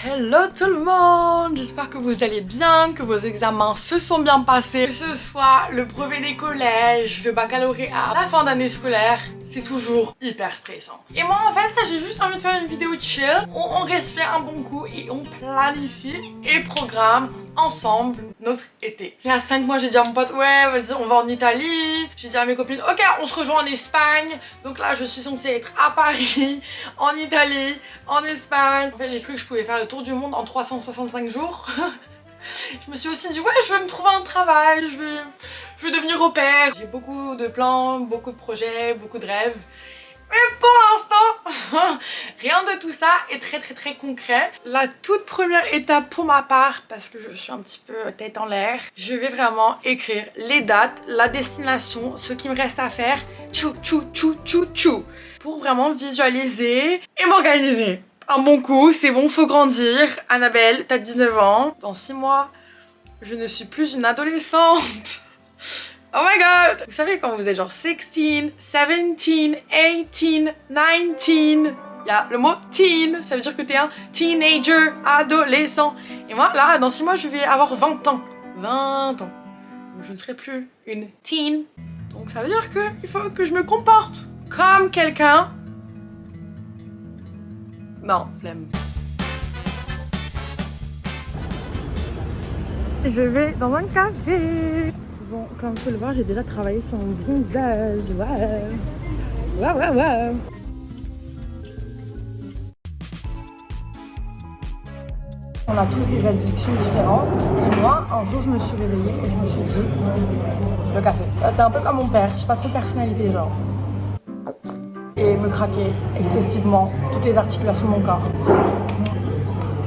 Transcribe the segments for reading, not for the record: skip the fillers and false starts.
Hello tout le monde, j'espère que vous allez bien, que vos examens se sont bien passés. Que ce soit le brevet des collèges, le baccalauréat, la fin d'année scolaire, c'est toujours hyper stressant. Et moi en fait là j'ai juste envie de faire une vidéo chill où on respire un bon coup et on planifie et programme ensemble notre été. Il y a 5 mois j'ai dit à mon pote ouais vas-y on va en Italie. J'ai dit à mes copines ok on se rejoint en Espagne. Donc là je suis censée être à Paris, en Italie, en Espagne. En fait j'ai cru que je pouvais faire le tour du monde en 365 jours. Je me suis aussi dit ouais je veux me trouver un travail, je veux devenir au pair. J'ai beaucoup de plans, beaucoup de projets, beaucoup de rêves. Mais pour l'instant, rien de tout ça est très concret. La toute première étape pour ma part, parce que je suis un petit peu tête en l'air, je vais vraiment écrire les dates, la destination, ce qui me reste à faire, tchou, pour vraiment visualiser et m'organiser. Un bon coup, c'est bon, faut grandir. Annabelle, t'as 19 ans. Dans 6 mois, je ne suis plus une adolescente. Oh my god! Vous savez quand vous êtes genre 16, 17, 18, 19, il y a le mot teen, ça veut dire que t'es un teenager, adolescent. Et moi là, dans 6 mois, je vais avoir 20 ans. 20 ans. Donc je ne serai plus une teen. Donc ça veut dire qu'il faut que je me comporte comme quelqu'un. Non, flemme. Je vais dans un café. Bon, comme vous pouvez le voir, j'ai déjà travaillé sur mon bronzage. Ouais. On a tous des addictions différentes. Et moi, un jour, je me suis réveillée et je me suis dit, le café. C'est un peu comme mon père, j'ai pas trop de personnalité, genre. Et me craquer excessivement toutes les articulations de mon corps.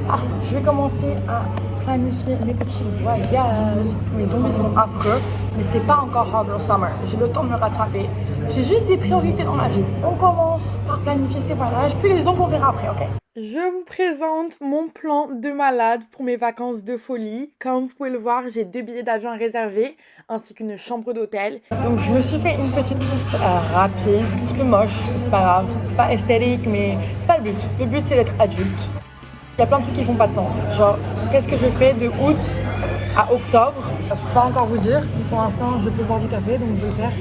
Ah, je vais commencer à planifier mes petits voyages. Mes zombies sont affreux, mais c'est pas encore Hot Girl Summer. J'ai le temps de me rattraper. J'ai juste des priorités dans ma vie. On commence par planifier ces voyages, puis les zombies on verra après, ok? Je vous présente mon plan de malade pour mes vacances de folie. Comme vous pouvez le voir, j'ai 2 billets d'avion à réserver, ainsi qu'une chambre d'hôtel. Donc je me suis fait une petite liste rapide, un petit peu moche, c'est pas grave. C'est pas esthétique, mais c'est pas le but. Le but c'est d'être adulte. Il y a plein de trucs qui font pas de sens. Genre, qu'est-ce que je fais de août à octobre? Je peux pas encore vous dire. Pour l'instant, je peux boire du café, donc je vais le faire.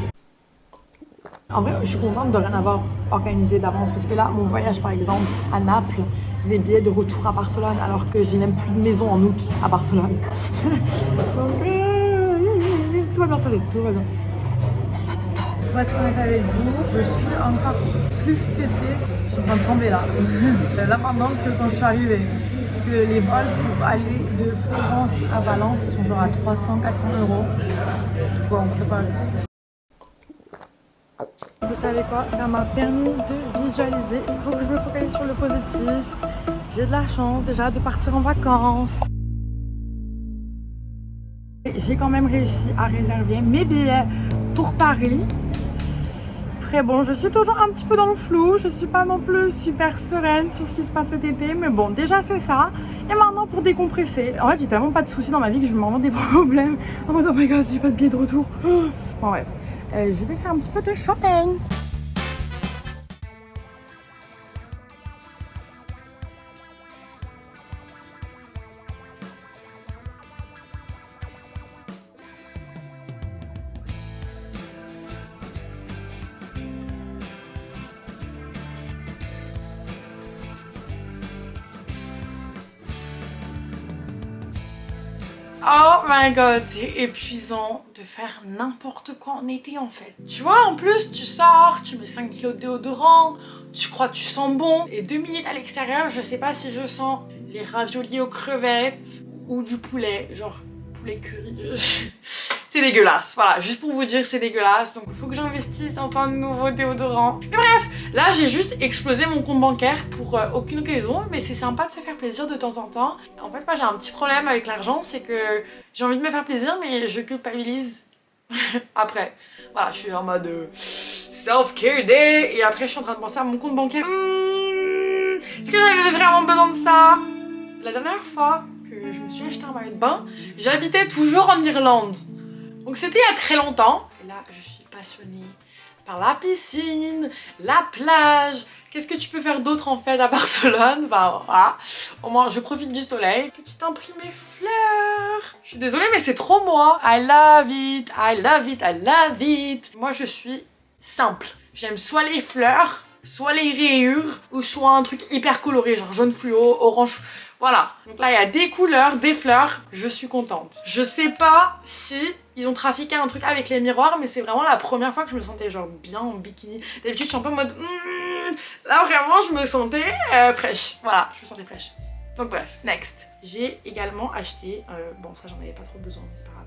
En vrai, je suis contente de rien avoir organisé d'avance. Parce que là, mon voyage, par exemple, à Naples, j'ai des billets de retour à Barcelone, alors que j'ai même plus de maison en août à Barcelone. Donc, tout va bien se passer, tout va bien. Pour être honnête avec vous, je suis encore plus stressée. Je suis en train de trembler là. Là maintenant que quand je suis arrivée. Parce que les vols pour aller de Florence à Valence, ils sont genre à 300-400 euros. Bon, c'est pas... Vous savez quoi? Ça m'a permis de visualiser. Il faut que je me focalise sur le positif. J'ai de la chance déjà de partir en vacances. J'ai quand même réussi à réserver mes billets pour Paris. Très bon, je suis toujours un petit peu dans le flou, je suis pas non plus super sereine sur ce qui se passe cet été, mais bon, déjà c'est ça. Et maintenant pour décompresser, en fait j'ai tellement pas de soucis dans ma vie que je me rends des problèmes. En mode oh my god, j'ai pas de billet de retour. Bon ouais, je vais faire un petit peu de shopping. Oh my god, c'est épuisant de faire n'importe quoi en été en fait. Tu vois, en plus, tu sors, tu mets 5 kilos de déodorant, tu crois que tu sens bon. Et 2 minutes à l'extérieur, je sais pas si je sens les raviolis aux crevettes ou du poulet, genre poulet curry. C'est dégueulasse, voilà, juste pour vous dire c'est dégueulasse. Donc il faut que j'investisse enfin de nouveaux déodorants. Mais bref, là j'ai juste explosé mon compte bancaire pour aucune raison. Mais c'est sympa de se faire plaisir de temps en temps. En fait moi j'ai un petit problème avec l'argent, c'est que j'ai envie de me faire plaisir mais je culpabilise après. Voilà, je suis en mode self-care day. Et après je suis en train de penser à mon compte bancaire. Est-ce que j'avais vraiment besoin de ça? La dernière fois que je me suis acheté un maillot de bain, j'habitais toujours en Irlande. Donc c'était il y a très longtemps. Et là, je suis passionnée par la piscine, la plage, Qu'est-ce que tu peux faire d'autre en fait à Barcelone? Bah voilà, au moins je profite du soleil. Petit imprimé fleurs. Je suis désolée mais c'est trop moi. I love it, I love it, I love it. Moi je suis simple. J'aime soit les fleurs, soit les rayures, ou soit un truc hyper coloré, genre jaune fluo, orange. Voilà, donc là il y a des couleurs, des fleurs, je suis contente. Je sais pas si ils ont trafiqué un truc avec les miroirs, mais c'est vraiment la première fois que je me sentais genre bien en bikini. D'habitude je suis un peu en mode là vraiment je me sentais fraîche. Voilà, je me sentais fraîche. Donc bref, next. J'ai également acheté, bon ça j'en avais pas trop besoin mais c'est pas grave.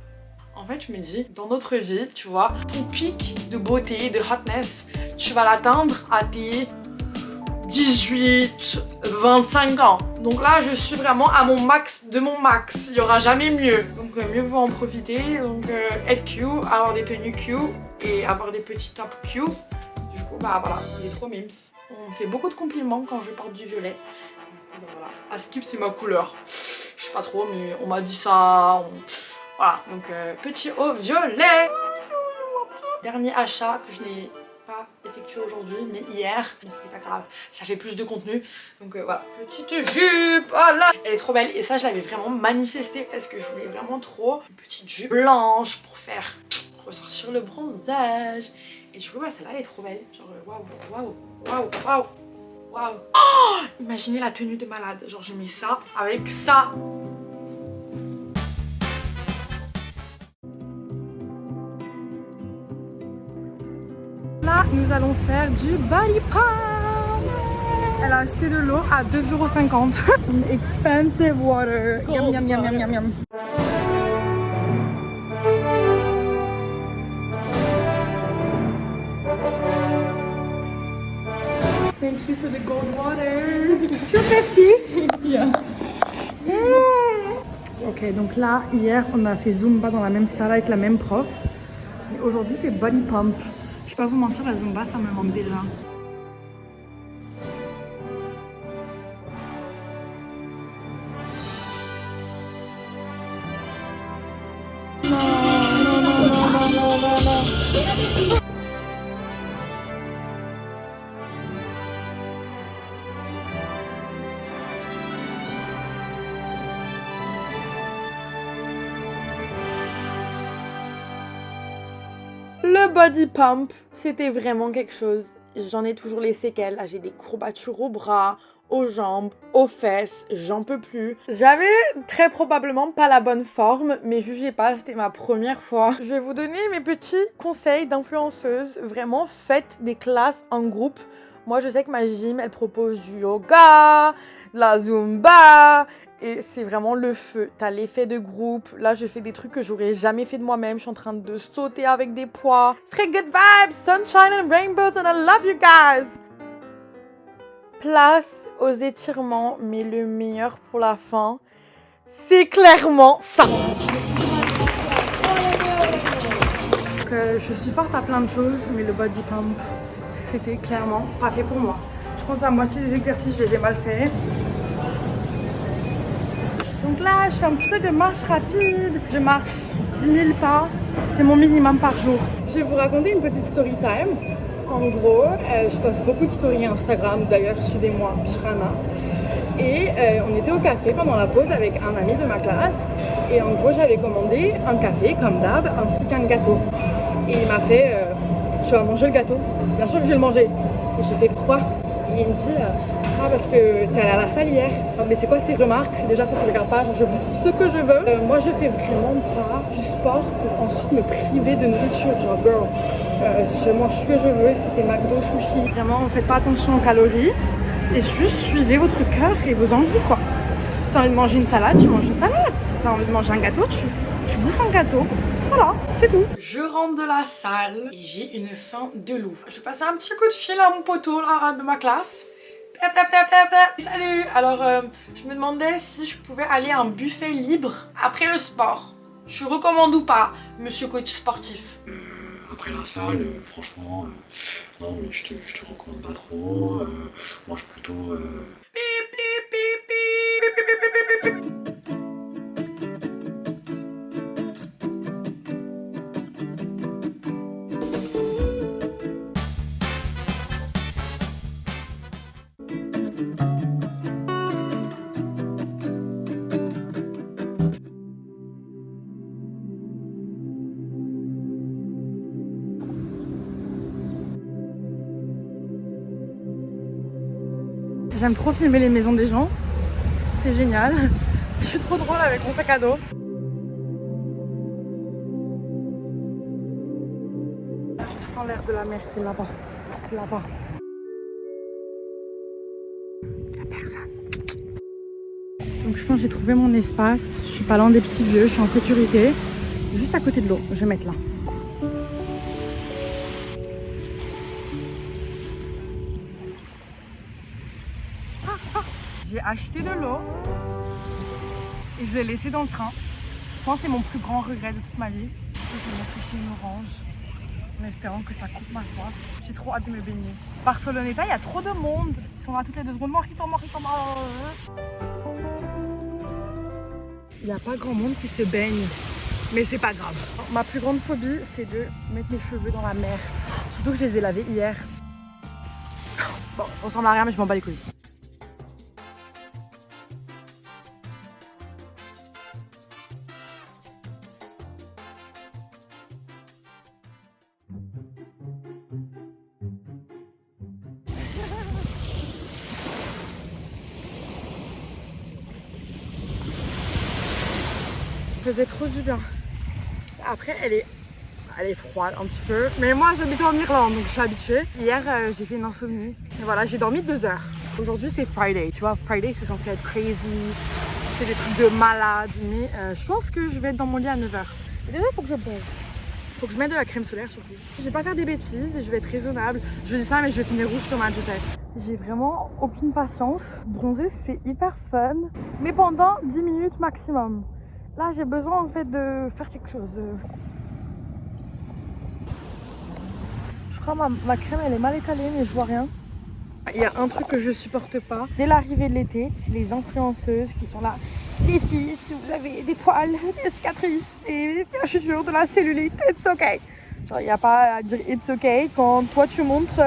En fait je me dis, dans notre vie, tu vois, ton pic de beauté, de hotness, tu vas l'atteindre à tes 18, 25 ans. Donc là, je suis vraiment à mon max de mon max. Il n'y aura jamais mieux. Donc mieux vaut en profiter. Donc être cute, avoir des tenues cute et avoir des petits tops cute. Du coup, bah voilà, il est trop mimes. On me fait beaucoup de compliments quand je porte du violet. Donc voilà, Askip c'est ma couleur. Je sais pas trop, mais on m'a dit ça. Voilà, donc petit haut violet. Dernier achat que je n'ai pas effectué aujourd'hui mais hier, mais c'est pas grave, ça fait plus de contenu. Donc voilà, petite jupe, voilà, elle est trop belle et ça je l'avais vraiment manifesté parce que je voulais vraiment trop une petite jupe blanche pour faire ressortir le bronzage. Et du coup bah, celle-là elle est trop belle, genre waouh, waouh, waouh, waouh, waouh. Oh, imaginez la tenue de malade, genre je mets ça avec ça. Là, nous allons faire du body pump. Elle a acheté de l'eau à 2,50 €. Expensive water. Yum, yum, yum, yum, yum, yum. Thank you for the gold water. 2,50. Yeah. Ok, donc là, hier, on a fait Zumba dans la même salle avec la même prof. Et aujourd'hui, c'est body pump. Je vais pas vous mentir, la Zumba, ça me manque déjà. Non, non, non, non, non, non, non. Le body pump, c'était vraiment quelque chose. J'en ai toujours les séquelles. Là, j'ai des courbatures aux bras, aux jambes, aux fesses. J'en peux plus. J'avais très probablement pas la bonne forme, mais jugez pas, c'était ma première fois. Je vais vous donner mes petits conseils d'influenceuse. Vraiment, faites des classes en groupe. Moi, je sais que ma gym, elle propose du yoga, de la Zumba. Et c'est vraiment le feu. T'as l'effet de groupe. Là, je fais des trucs que j'aurais jamais fait de moi-même. Je suis en train de sauter avec des poids. Très good vibes, sunshine and rainbows, and I love you guys. Place aux étirements, mais le meilleur pour la fin, c'est clairement ça. Donc, je suis forte à plein de choses, mais le body pump, c'était clairement pas fait pour moi. Je pense que la moitié des exercices, je les ai mal faits. Donc là, je fais un petit peu de marche rapide. Je marche 10 000 pas. C'est mon minimum par jour. Je vais vous raconter une petite story time. En gros, je poste beaucoup de stories Instagram. D'ailleurs, suivez-moi, Bishrana. Et on était au café pendant la pause avec un ami de ma classe. Et en gros, j'avais commandé un café, comme d'hab, ainsi qu'un gâteau. Et il m'a fait, tu vas manger le gâteau? Bien sûr que je vais le manger. Et je fais quoi? Et il me dit, parce que t'es allée à la salle hier. Mais c'est quoi ces remarques? Déjà ça te regarde pas, genre je bouffe ce que je veux. Moi je fais vraiment pas du sport pour ensuite me priver de nourriture. Genre girl, je mange ce que je veux, si c'est McDo, sushi. Vraiment, faites pas attention aux calories. Et juste suivez votre cœur et vos envies quoi. Si t'as envie de manger une salade, tu manges une salade. Si t'as envie de manger un gâteau, tu bouffes un gâteau. Voilà, c'est tout. Je rentre de la salle et j'ai une faim de loup. Je vais passer un petit coup de fil à mon poteau là, de ma classe. Salut. Alors je me demandais si je pouvais aller à un buffet libre après le sport. Je recommande ou pas, monsieur coach sportif? Après la salle, franchement, non mais je te recommande pas trop. Moi je suis plutôt... J'aime trop filmer les maisons des gens. C'est génial. Je suis trop drôle avec mon sac à dos. Je sens l'air de la mer, c'est là-bas. C'est là-bas. Il n'y a personne. Donc je pense que j'ai trouvé mon espace. Je suis pas loin des petits vieux, je suis en sécurité. Juste à côté de l'eau, je vais mettre là. J'ai acheté de l'eau et je l'ai laissée dans le train. Je pense que c'est mon plus grand regret de toute ma vie. Je vais me pêcher une orange en espérant que ça coupe ma soif. J'ai trop hâte de me baigner. Barceloneta, il y a trop de monde. Ils sont là toutes les 2 secondes. Morito. Il n'y a pas grand monde qui se baigne, mais c'est pas grave. Ma plus grande phobie, c'est de mettre mes cheveux dans la mer. Surtout que je les ai lavés hier. Bon, je ressemble à rien, mais je m'en bats les couilles. Faisait trop du bien. Après, elle est froide un petit peu. Mais moi, j'habite en Irlande, donc je suis habituée. Hier, j'ai fait une insomnie. Et voilà, j'ai dormi 2 heures. Aujourd'hui, c'est Friday. Tu vois, Friday, c'est censé être crazy. Je fais des trucs de malade. Mais je pense que je vais être dans mon lit à 9 heures. Et déjà, il faut que je bronze. Il faut que je mette de la crème solaire surtout. Je vais pas faire des bêtises et je vais être raisonnable. Je dis ça, mais je vais finir rouge tomate, je sais. J'ai vraiment aucune patience. Bronzer, c'est hyper fun. Mais pendant 10 minutes maximum. Là, j'ai besoin en fait de faire quelque chose. Je crois que ma crème, elle est mal étalée, mais je vois rien. Il y a un truc que je supporte pas. Dès l'arrivée de l'été, c'est les influenceuses qui sont là. Les filles, si vous avez des poils, des cicatrices, des vergetures, de la cellulite, it's okay. Genre, il n'y a pas à dire it's okay quand toi tu montres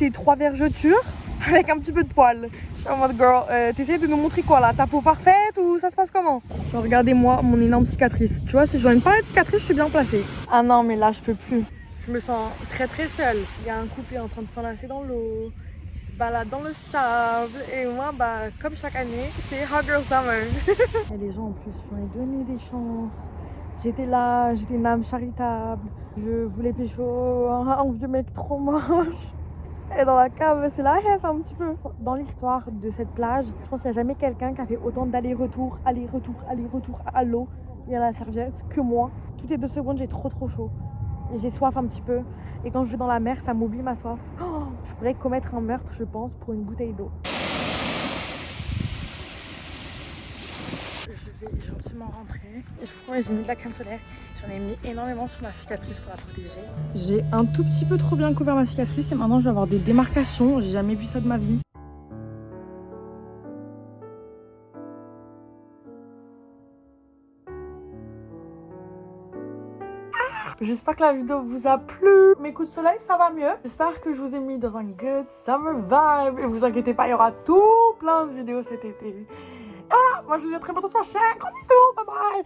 tes 3 vergetures avec un petit peu de poils. En mode girl, t'essayes de nous montrer quoi là? Ta peau parfaite ou ça se passe comment? Genre, regardez-moi mon énorme cicatrice. Tu vois, si je n'ai pas de cicatrice, je suis bien placée. Ah non, mais là, je peux plus. Je me sens très très seule. Il y a un couple en train de s'enlacer dans l'eau. Il se balade dans le sable. Et moi, bah, comme chaque année, c'est Hot Girl Summer. Et les gens en plus, j'en ai donné des chances. J'étais là, j'étais une âme charitable. Je voulais pécho un vieux mec trop moche. Et dans la cave, c'est la haine un petit peu. Dans l'histoire de cette plage, je pense qu'il n'y a jamais quelqu'un qui a fait autant d'aller-retour à l'eau et à la serviette que moi. Toutes les 2 secondes, j'ai trop chaud. Et j'ai soif un petit peu. Et quand je vais dans la mer, ça m'oublie ma soif. Oh, je pourrais commettre un meurtre, je pense, pour une bouteille d'eau. Je vais gentiment rentrer. Et je crois que j'ai mis de la crème solaire. J'en ai mis énormément sur ma cicatrice pour la protéger. J'ai un tout petit peu trop bien couvert ma cicatrice et maintenant je vais avoir des démarcations. J'ai jamais vu ça de ma vie. J'espère que la vidéo vous a plu. Mes coups de soleil, ça va mieux. J'espère que je vous ai mis dans un good summer vibe. Et vous inquiétez pas, il y aura tout plein de vidéos cet été. Et voilà, moi je vous dis à très bientôt sur ma chaîne. Gros bisous, bye bye.